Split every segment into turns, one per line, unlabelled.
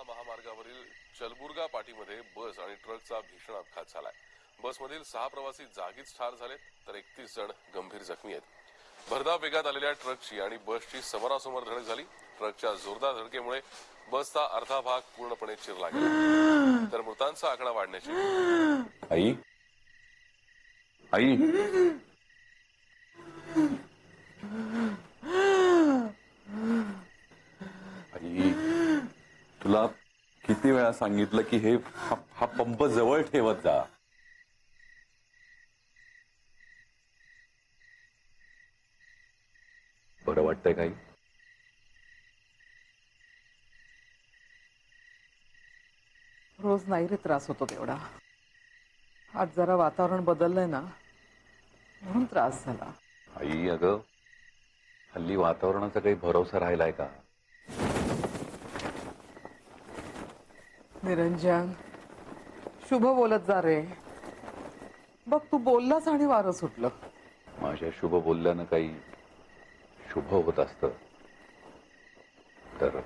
महामार्गावरील चलबुर्गा पाटीमध्ये बस आणि ट्रकचा भीषण अपघात झालाय. बसमधील 6 प्रवासी जागीच ठार झालेत तर 31 जण गंभीर जखमी आहेत. भरधाव वेगात आलेल्या ट्रकची आणि बसची समोरासमोर धडक झाली. ट्रकच्या जोरदार धडकेमुळे बसचा अर्धा भाग पूर्णपणे चिरला गेला तर मृतांचा आकडा वाढण्याची
आई आई आई तुला किती वेळा सांगितलं की हा पंप जवळ ठेवत जा. बरं वाटतंय काही?
रोज नाही रे त्रास होतो तेवढा. आज जरा वातावरण बदललंय ना म्हणून त्रास झाला.
आई अगं हल्ली वातावरणाचा काही भरोसा राहिलाय का?
निरंजन शुभ बोलत जा रे. बघ तू बोललास आणि वारं सुटलं.
माझ्या शुभ बोलल्यानं काही शुभ होत असतं तर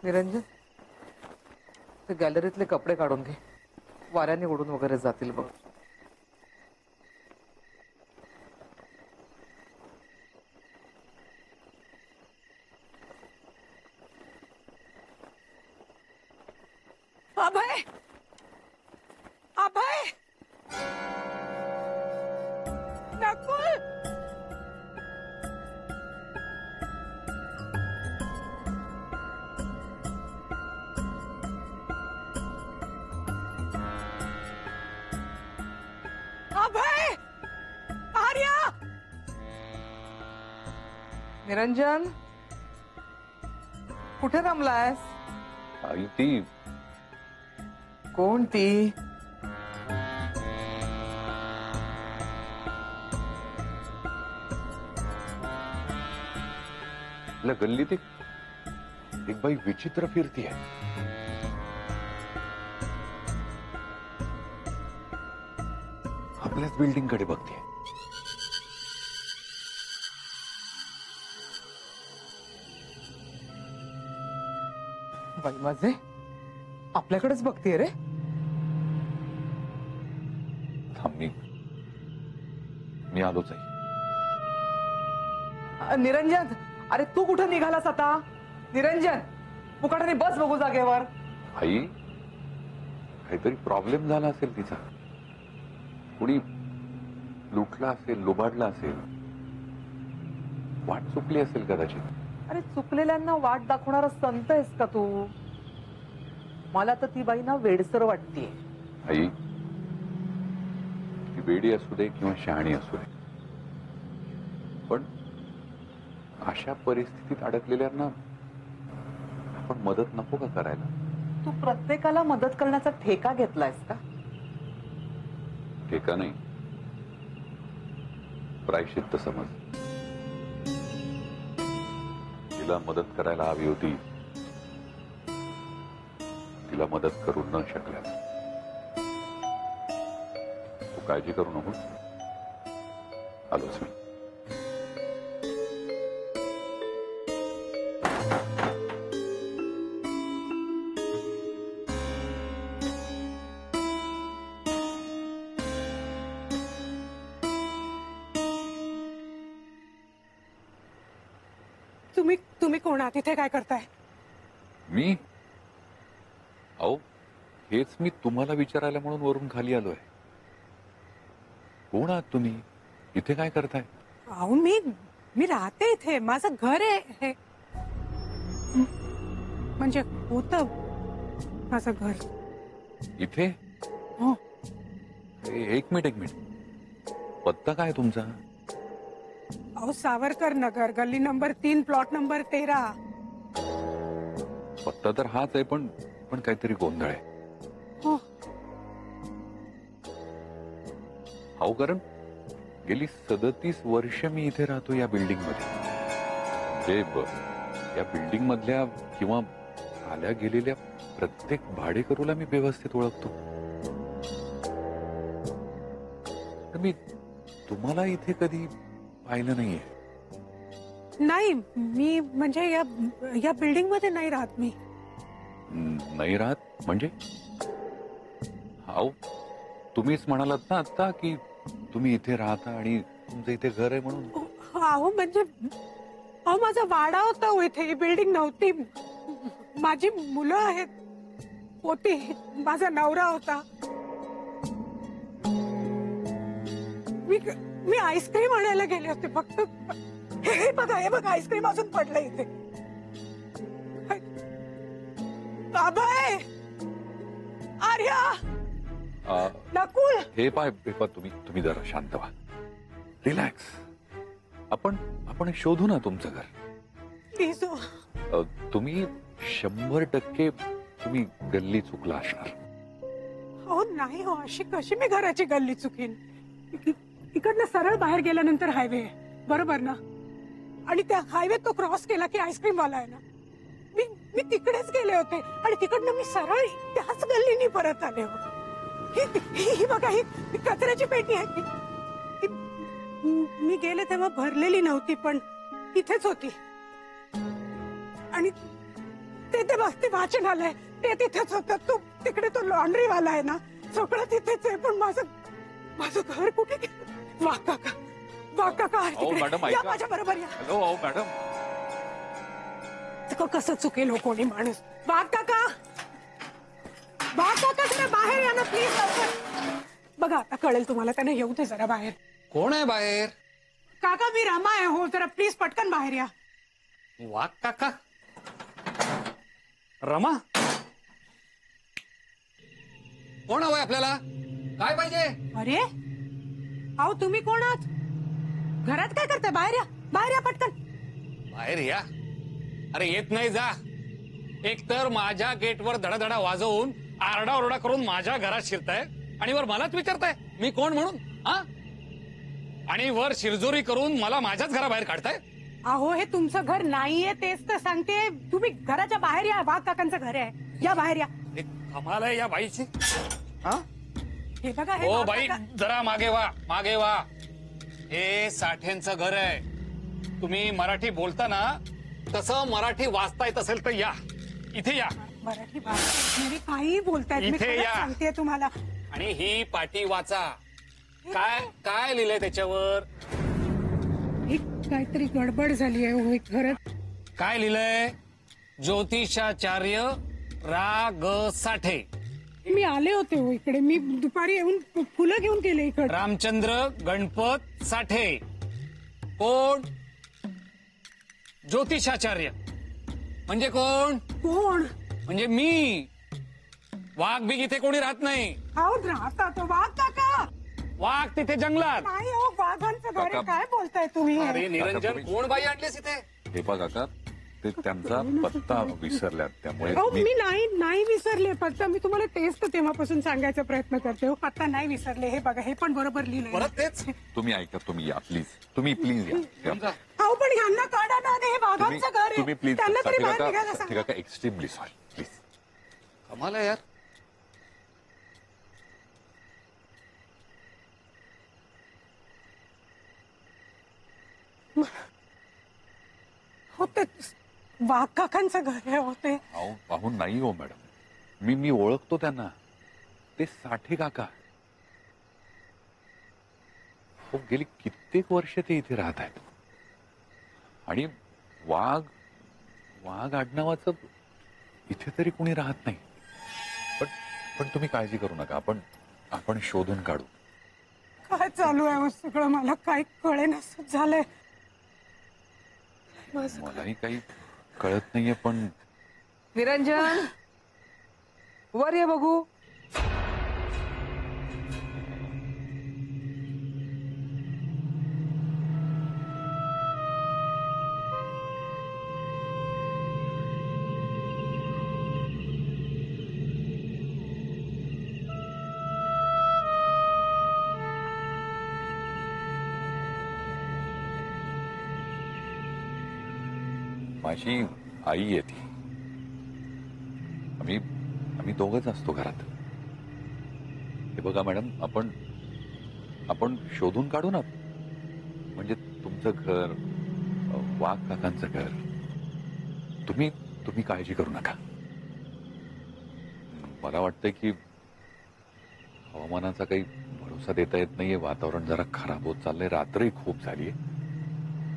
निरंजन ते गॅलरीतले कपडे काढून घे. वाऱ्याने उडून वगैरे जातील बघ.
अभय अभय नकुल अभय आर्या
निरंजन कुठे रमलायस?
आई ती
कोण ती?
गल्लीत एक बाई विचित्र फिरती आहे. आपल्याच बिल्डिंग कडे बघते.
बाई माझे आपल्याकडेच बघतीये रे.
थांब मी आलोच आहे.
निरंजन अरे तू कुठं निघालास आता? निरंजन मुकाट्याने बस बघू जागेवर.
आई काहीतरी प्रॉब्लेम झाला असेल तिचा. कुणी लुटला असेल, लुबाडला असेल, वाट चुकली असेल कदाचित.
अरे चुकलेल्यांना वाट दाखवणारा संत आहेस का तू? मला तर ती बाई ना वेडसर वाटतेय.
आई ती वेडी असू दे किंवा शहाणी असू दे पण अशा परिस्थितीत अडकलेल्यांना आपण मदत नको का करायला?
तू प्रत्येकाला मदत करण्याचा ठेका घेतलायस का?
ठेका नाही, प्रायश्चित्त समज. तिला मदत करायला हवी होती, तिला मदत करू न शकल्यास. तू काळजी करू नको, आलोच मी.
तुम्ही कोण आहात? इथे काय करताय?
मी अहो हेच मी तुम्हाला विचारायला म्हणून वरून खाली आलोय. कोण आहात तुम्ही? इथे काय करताय?
अहो मी राहते इथे. माझं घर आहे हे. म्हणजे होतं माझं घर
इथे.
हो.
एक मिनिट पत्ता काय तुमचा?
अहो सावरकर नगर, गल्ली नंबर 3, प्लॉट नंबर 13.
पत्ता तर हाच आहे पण काहीतरी गोंधळ आहे.
हो.
अहो कारण गेली 37 वर्ष मी इथे राहतो या बिल्डिंग मध्ये. या बिल्डिंग मधल्या किंवा आल्या गेलेल्या प्रत्येक भाडेकरूला मी व्यवस्थित ओळखतो. तर मी तुम्हाला इथे कधी पाहिलं नाहीये.
नाही, मी म्हणजे या बिल्डिंग मध्ये नाही राहत मी.
नाही राहत म्हणजे? अहो तुम्हीच म्हणालात ना आता की तुम्ही इथे राहता आणि तुमचं इथे घर आहे म्हणून.
अहो म्हणजे माझा वाडा होता हो इथे, ही बिल्डिंग नव्हती. माझी मुलं आहेत, होती, माझा नवरा होता. मी आईस्क्रीम आणायला गेले होते फक्त. हे बघा आईस्क्रीम अजून पडलं इथे. बाबाय, आर्या, नकुल.
हे पाय तुम्ही जरा शांत व्हा, रिलॅक्स. आपण शोधू ना तुमचं घर.
प्लीज.
तुम्ही 100% तुम्ही गल्ली चुकला असणार.
हो नाही हो, अशी कशी मी घराची गल्ली चुकीन? इकडनं सरळ बाहेर गेल्यानंतर हायवे आहे, बरोबर ना? आणि त्या हायवे तो क्रॉस केला की आईस्क्रीम वाला आहे ना. मी तिकडेच गेले होते आणि तिकडनं मी सरळ त्याच गल्लीनी परत आले हो. ही बघा, ही कचऱ्याची पेटी आहे. मी गेले तेव्हा भरलेली नव्हती, पण इथेच होती. आणि ते वाचनालय ते तिथेच होतं. तिकडे तो लॉन्ड्री वाला आहे ना, सगळं तिथेच आहे. पण माझं घर कुठे गेलं? वाघ काका आहे तिकडे. या माझ्या बरोबर या.
Hello madam.
कसं चुकेल हो कोणी माणूस? वाघ काका जरा बाहेर या ना प्लीज. बघा आता कळेल तुम्हाला, त्याने येऊ दे जरा बाहेर.
कोण आहे बाहेर?
काका मी रमा आहे हो, जरा प्लीज पटकन बाहेर या.
वाघ काका? रमा? कोण हवंय आपल्याला? काय पाहिजे?
अरे अहो तुम्ही कोण आहात? घरात काय करताय? बाहेर या पटकन.
बाहेर या? अरे येत नाही, जा. एक तर माझ्या गेटवर धडाधडा वाजवून आरडाओरडा करून माझ्या घरात शिरताय आणि वर मलाच विचारताय मी कोण म्हणून, हा? आणि वर शिरजोरी करून मला माझ्याच घराबाहेर काढताय.
अहो हे तुमचं घर नाहीये, तेच तर सांगते. तुम्ही घराच्या बाहेर या. वाघ काकांचं घर आहे, या बाहेर या.
हे कमाल आहे या बाईची. हा?
हे बघा, हे
ओ
वाघ
बाई,
काका-
जरा मागे वा. हे साठेंचं घर आहे. तुम्ही मराठी बोलता ना, तसं मराठी वाचता येत असेल तर या, इथे या.
मराठी भाषा काही बोलतायत, मी
इथे
खरंच
या.
सांगते तुम्हाला.
आणि ही पाटी वाचा. काय लिहिलंय त्याच्यावर?
एक काहीतरी गडबड झाली आहे हो घरात.
काय लिहिलंय? ज्योतिषाचार्य रा ग साठे.
मी आले होते हो इकडे. मी दुपारी येऊन फुलं घेऊन गेले इकडे.
रामचंद्र गणपत साठे. कोण? ज्योतिषाचार्य म्हणजे कोण?
कोण?
म्हणजे मी. वाघ बिग इथे कोणी राहत नाही.
अहो राहता तो वाघ काका.
वाघ तिथे जंगलात.
नाही हो, वाघांचं घर आहे.
काका.
काय बोलताय तुम्ही?
अरे निरंजन, कोण बाई आणलीस इथे?
हे बघा काका, ते त्यांचा पत्ता विसरल्यात, त्यामुळे
अहो मी नाही विसरले पत्ता. मी तुम्हाला टेस्ट तेव्हापासून सांगायचा प्रयत्न करते हो. पत्ता नाही विसरले. हे बघा, हे पण बरोबर लिहिलंय.
परत तेच?
तुम्ही ऐका, तुम्ही या प्लीज. तुम्ही प्लीज या.
अहो पण ह्यांना काढा ना, हे वाघांचं घर आहे.
तुम्ही प्लीज.
त्यांना तरी बाहेर निघायला सांगा.
काका एक्स्ट्रीमली सॉरी, प्लीज.
कमाल आहे यार.
हो ते वाघ काकांचं घर आहे होते.
अहो पाहून नाही हो मॅडम, मी ओळखतो त्यांना. ते साठे काका. हो गेली कित्येक वर्ष ते इथे राहत आहेत. आणि वाघ आडनावाचं इथे तरी कोणी राहत नाही. पण तुम्ही काळजी करू नका, आपण शोधून काढू.
काय चालू आहे हो सगळं? मला काही कळेनासं झालंय.
मलाही काही कळत नाहीये. पण
निरंजन, वर ये बघू.
माझी आई येते. आम्ही दोघच असतो घरात. हे बघा मॅडम, आपण शोधून काढू ना. म्हणजे तुमचं घर, वाघ काकांचं घर. तुम्ही तुम्ही काळजी करू नका. मला वाटतंय की हवामानाचा काही भरोसा देता येत नाहीये. वातावरण जरा खराब होत चाललंय. रात्रही खूप झालीये.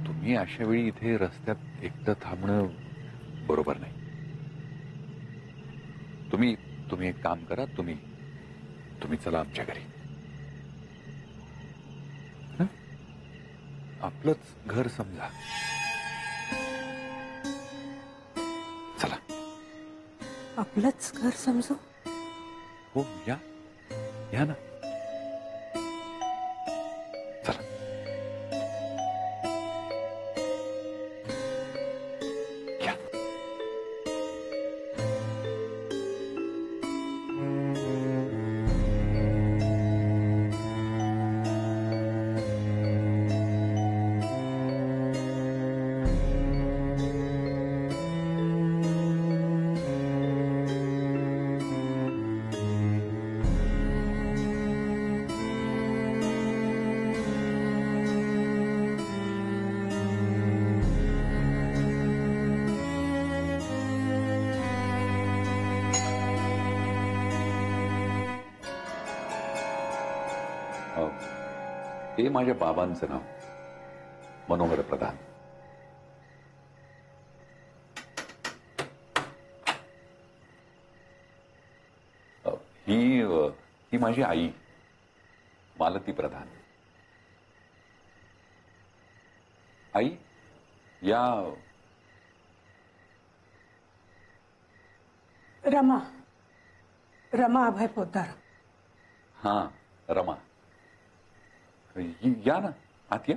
तुम्ही अशा वेळी इथे रस्त्यात एकटं थांबणं बरोबर नाही. तुम्ही तुम्ही एक काम करा. तुम्ही तुम्ही चला आमच्या घरी. हं? आपलंच घर समजा. चला.
आपलंच घर समजू.
हो या या ना. चला. या. हे माझ्या बाबांचं नाव मनोहर प्रधान. ही माझी आई मालती प्रधान. आई या.
रमा रमा अभय पोद्दार.
हा रमा. या ना आत या.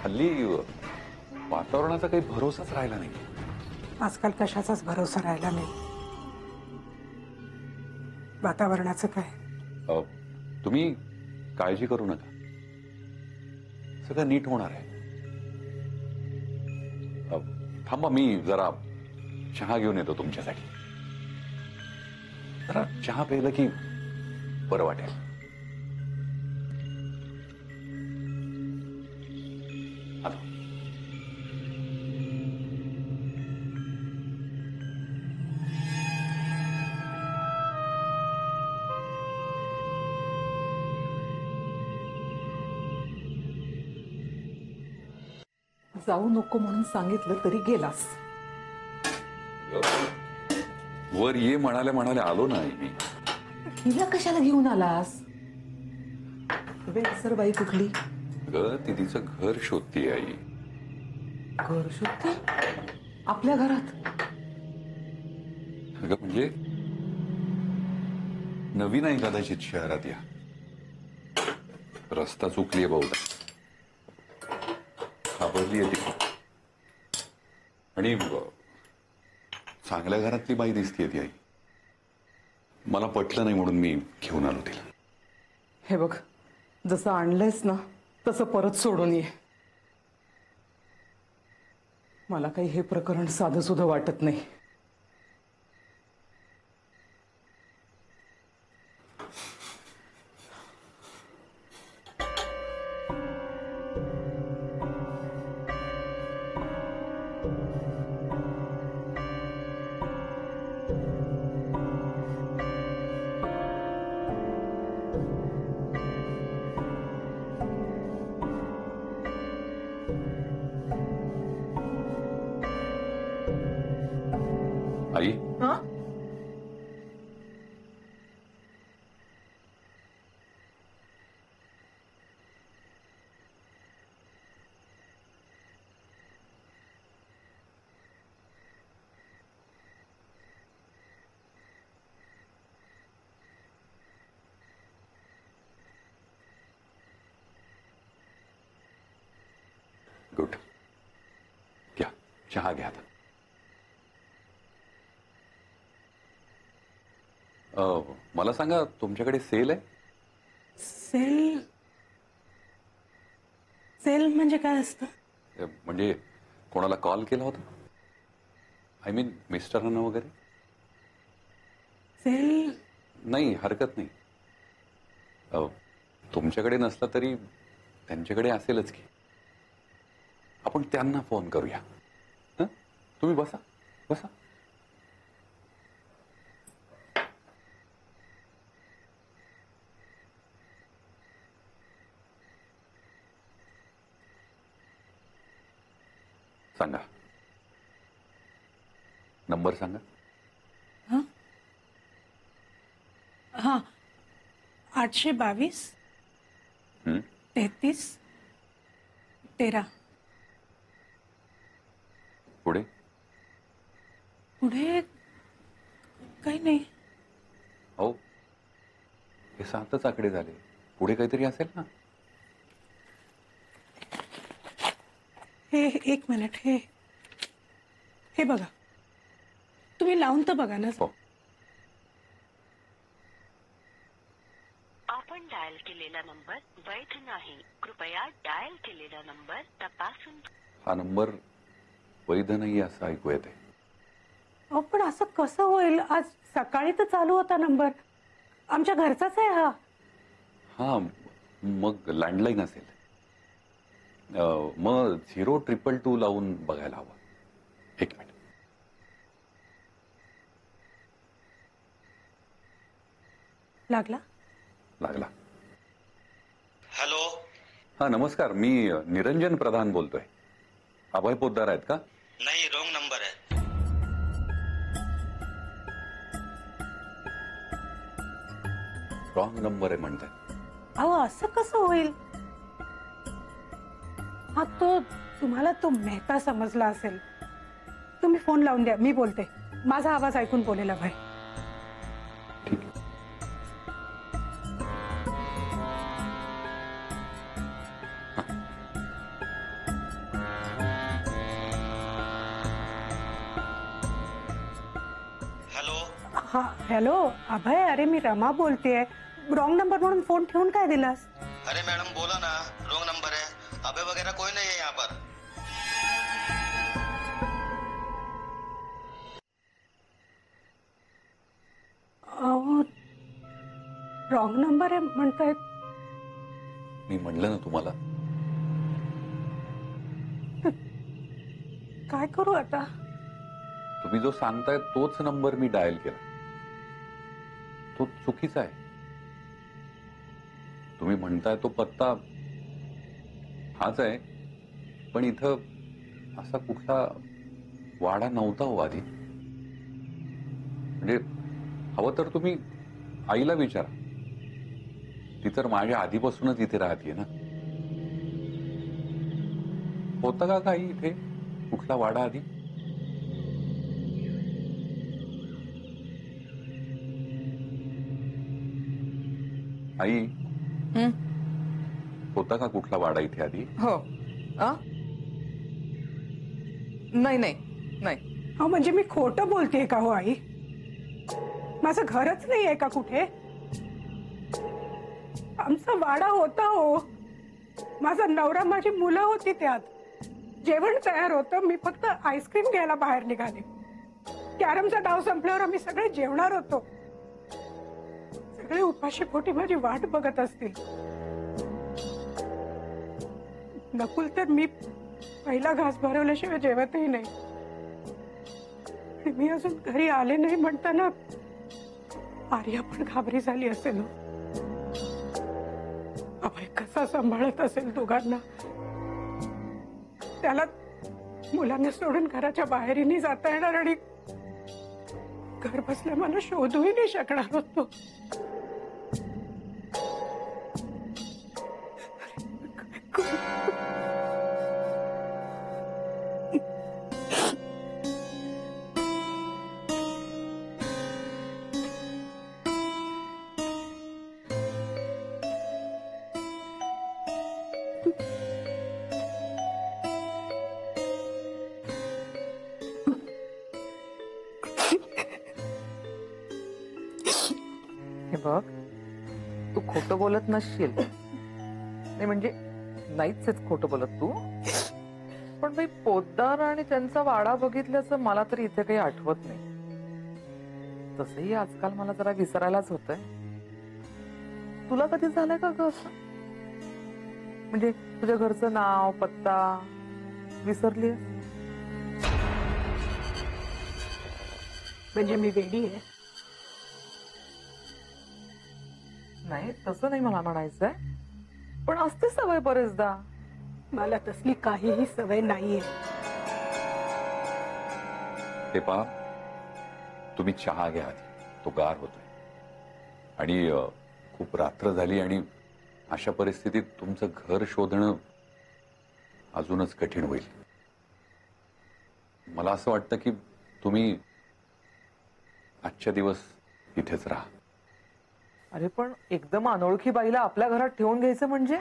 हल्ली वातावरणाचा काही भरोसाच राहिला नाही.
आजकाल कशाचाच भरोसा राहिला नाही. वातावरणाचं काय.
तुम्ही काळजी करू नका. सगळं नीट होणार आहे. थांबा मी जरा चहा घेऊन येतो तुमच्यासाठी. जरा चहा प्यायलं की बरं वाटेल. आलो.
जाऊ नको म्हणून सांगितलं तरी गेलास.
वर ये म्हणाल्या म्हणाल्या आलो नाही मी.
हिला कशाला घेऊन आलास. वेगसर कुठली.
ग ती तिचं घर शोधतीये आई.
घर शोधते आपल्या घरात.
अगं म्हणजे नवीन आहे कदाचित शहरात. या रस्ता चुकलीये बहुधा. घाबरली आहे ती. आणि चांगल्या घरातली बाई दिसतीये ती आई. मला पटलं नाही म्हणून मी घेऊन आलो तिला.
हे बघ जसं आणलंयस ना तसं परत सोडून ये. मला काही हे प्रकरण साधं सुद्धा वाटत नाही.
आई
हा
गुड. घ्या चहा घ्या आता. मला सांगा तुमच्याकडे सेल आहे.
सेल सेल म्हणजे काय असतं?
म्हणजे कोणाला कॉल केला होता? आय मीन मिस्टरांना वगैरे?
सेल
नाही, हरकत नाही. तुमच्याकडे नसला तरी त्यांच्याकडे असेलच की. आपण त्यांना फोन करूया. हं? तुम्ही बसा बसा. सांगा, नंबर सांगा.
हा 822
हं?
33 13.
पुढे?
पुढे काही नाही.
हो, हे 7च आकडे झाले. पुढे काहीतरी असेल ना.
हे 1 मिनिट, हे बघा, तुम्ही लावून तर बघा ना.
हो.
आपण डायल केलेला नंबर वैध नाही. कृपया डायल केलेला नंबर तपासून.
हा नंबर वैध नाही असं ऐकू येते.
अहो पण असं कसं होईल? आज सकाळी तर चालू होता नंबर. आमच्या घरचाच आहे हा.
हा, मग लँडलाईन असेल. मग 022 लावून बघायला हवं. 1 मिनिट.
लागला?
लागला.
हॅलो.
हा, नमस्कार. मी निरंजन प्रधान बोलतोय. अभय पोद्दार आहेत का?
नाही, रॉंग नंबर आहे.
रॉंग नंबर आहे म्हणताय?
अहो असं कसं होईल? हा तुम्हाला तो मेहता समजला असेल. तुम्ही फोन लावून द्या, मी बोलते. माझा आवाज ऐकून बोलेला भाई.
ठीक आहे.
हॅलो.
हा हॅलो अभय, अरे मी रमा बोलतेय. रॉंग नंबर म्हणून फोन ठेवून काय दिलास?
अरे मैडम बोला ना, रॉंग नंबर है. अबे वगैरह कोई नहीं है यहाँ पर.
अहो रॉंग नंबर आहे म्हणतायत.
मी म्हणलं ना तुम्हाला.
काय करू आता?
तुम्ही जो सांगताय तोच नंबर मी डायल केला. तो चुकीचा आहे. तुम्ही म्हणताय तो पत्ता हाच आहे, पण इथं असा कुठला वाडा नव्हता हो आधी. म्हणजे हवं तर तुम्ही आईला विचारा. ती तर माझ्या आधीपासूनच इथे राहते ना. होता का काही इथे कुठला वाडा आधी? आई, होता का कुठला वाडा इथे आधी?
हो. नाही नाही नाही.
अहो म्हणजे मी खोटं बोलतेय का हो आई? माझं घरच नाही आहे का कुठे? आमचा वाडा होता हो. माझा नवरा, माझी मुलं होती त्यात. जेवण तयार होतं. मी फक्त आईस्क्रीम घ्यायला बाहेर निघाले. कॅरमचा डाव संपल्यावर आम्ही सगळे जेवणार होतो. सगळे उपाशी पोटी माझी वाट बघत असतील. नकुल तर मी पहिला घास भरवल्याशिवाय जेवतही नाही. आणि मी अजून घरी आले नाही म्हणताना आर्या पण घाबरी झाली असेल. अभय कसा सांभाळत असेल दोघांना. त्याला मुलांना सोडून घराच्या बाहेरही जाता येणार आणि घर बसल्या मला शोधूही नाही शकणार होतो.
हे बघ, तू खोटं बोलत नसशील. नाही म्हणजे नाहीच आहेत खोटं बोलत तू. पण बाई पोद्दार आणि त्यांचा वाडा बघितल्याचं मला तरी इथे काही आठवत नाही. तसंही आजकाल मला जरा विसरायलाच होतंय. तुला कधी झालंय का ग असं? म्हणजे तुझ्या घरचं नाव पत्ता विसरली?
म्हणजे मी वेडी आहे?
नाही तसं नाही मला म्हणायचंय, पण असते सवय बरेचदा.
मला तसली काहीही सवय नाहीये.
ते पहा, तुम्ही चहा घ्या आधी, तो गार होतोय. आणि खूप रात्र झाली आणि अशा परिस्थितीत तुमचं घर शोधणं अजूनच कठीण होईल. मला असं वाटतं की तुम्ही आजच्या दिवस इथेच राहा.
अरे पण एकदम अनोळखी बाईला आपल्या घरात ठेवून घ्यायचं म्हणजे?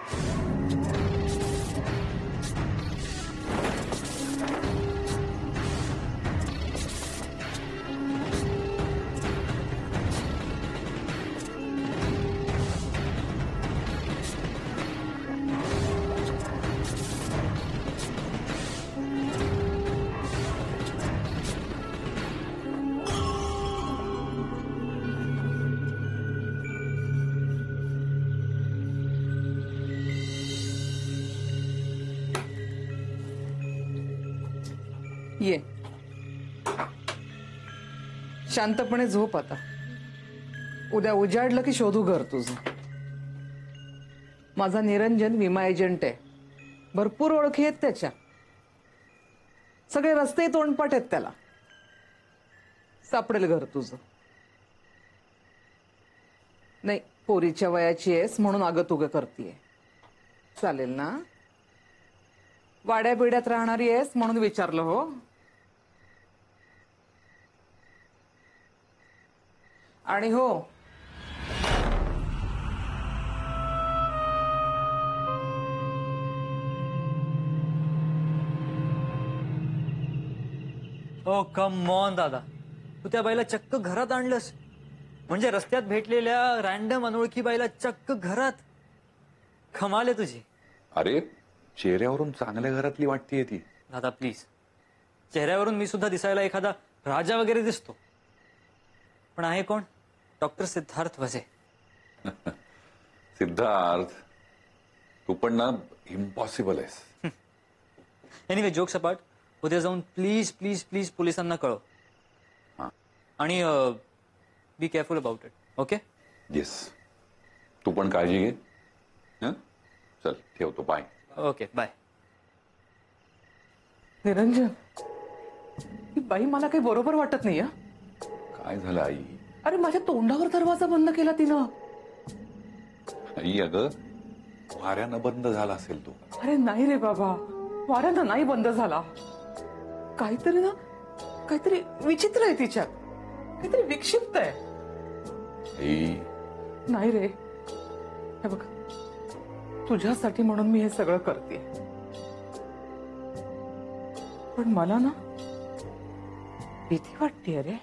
ये शांतपणे झोप आता. उद्या उजाडलं की शोधू घर तुझं. माझा निरंजन विमा एजंट आहे. भरपूर ओळखी आहेत त्याच्या. सगळे रस्ते तोंडपाठ आहेत त्याला. सापडेल घर तुझं. नाही पोरीच्या वयाची आहेस म्हणून आगतुग करतीये. चालेल ना? वाड्या बिड्यात राहणारी आहेस म्हणून विचारलं हो. आणि हो
ओ कम ऑन दादा, तू त्या बाईला चक्क घरात आणलंस. म्हणजे रस्त्यात भेटलेल्या रॅन्डम अनोळखी बाईला चक्क घरात. कमाल आहे तुझी.
अरे चेहऱ्यावरून चांगल्या घरातली वाटतीये ती.
दादा प्लीज, चेहऱ्यावरून मी सुद्धा दिसायला एखादा राजा वगैरे दिसतो, पण आहे कोण? डॉक्टर सिद्धार्थ वझे.
सिद्धार्थ, तू पण ना इम्पॉसिबल आहेस.
एनिवे जोक्स अपार्ट, उद्या जाऊन प्लीज प्लीज प्लीज पोलिसांना कळव.
हां.
आणि be careful about it. Okay?
Yes. तू पण काळजी घे. हं? चल ठेवतो. बाय.
Okay bye.
निरंजन, ही बाई मला काही बरोबर वाटत नाही.
काय झालं आई?
अरे माझ्या तोंडावर दरवाजा बंद केला तिनं.
आई अगं, वाऱ्यानं बंद झाला असेल तो.
अरे नाही रे बाबा, वाऱ्यानं नाही बंद झाला. काहीतरी ना, काहीतरी विचित्र आहे तिच्यात. काहीतरी विक्षिप्त आहे.
आई,
नाही रे, हे बघ, तुझ्यासाठी म्हणून मी हे सगळं करते. पण मला ना भीती वाटते रे.